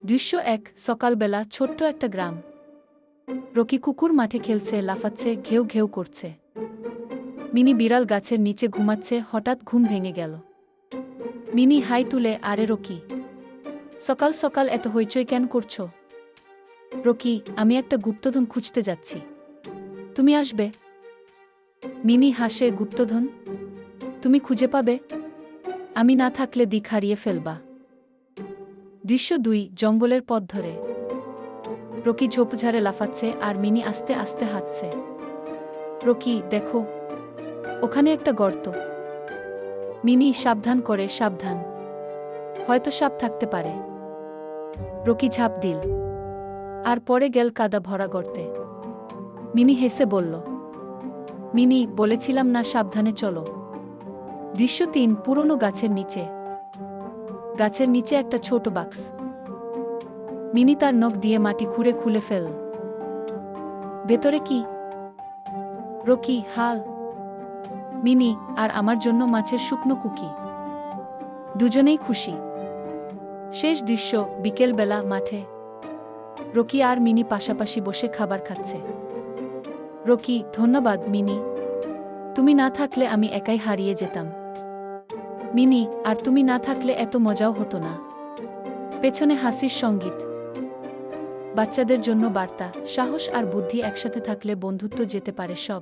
দৃশ্য ১ সকালবেলা ছোট্ট একটা গ্রাম। রকি কুকুর মাঠে খেলছে, লাফাচ্ছে, ঘেউ ঘেউ করছে। মিনি বিড়াল গাছের নিচে ঘুমাচ্ছে, হঠাৎ ঘুম ভেঙে গেল। মিনি হাই তুলে, আরে রকি, সকাল সকাল এত হইচই কেন করছো? রকি, আমি একটা গুপ্তধন খুঁজতে যাচ্ছি, তুমি আসবে? মিনি হাসে, গুপ্তধন? তুমি খুঁজে পাবে, আমি না থাকলে দিক হারিয়ে ফেলবা। দৃশ্য ২ জঙ্গলের পথ ধরে। রকি ঝোপঝাড়ে লাফাচ্ছে আর মিনি আস্তে আস্তে হাঁটছে। রকি, দেখো, ওখানে একটা গর্ত। মিনি সাবধান করে, সাবধান, হয়তো সাপ থাকতে পারে। রকি ঝাঁপ দিল আর পরে গেল কাদা ভরা গর্তে। মিনি হেসে বলল, মিনি, বলেছিলাম না সাবধানে চলো। দৃশ্য ৩ পুরনো গাছের নিচে। গাছের নিচে একটা ছোট বাক্স। মিনি তার নখ দিয়ে মাটি খুঁড়ে খুলে ফেল। ভেতরে কি? রকি, হাল। মিনি, আর আমার জন্য মাছের শুকনো কুকি। দুজনেই খুশি। শেষ দৃশ্য বিকেলবেলা মাঠে। রকি আর মিনি পাশাপাশি বসে খাবার খাচ্ছে। রকি, ধন্যবাদ মিনি, তুমি না থাকলে আমি একাই হারিয়ে যেতাম। মিনি, আর তুমি না থাকলে এত মজাও হতো না। পেছনে হাসির সঙ্গীত। বাচ্চাদের জন্য বার্তা, সাহস আর বুদ্ধি একসাথে থাকলে বন্ধুত্ব যেতে পারে সব।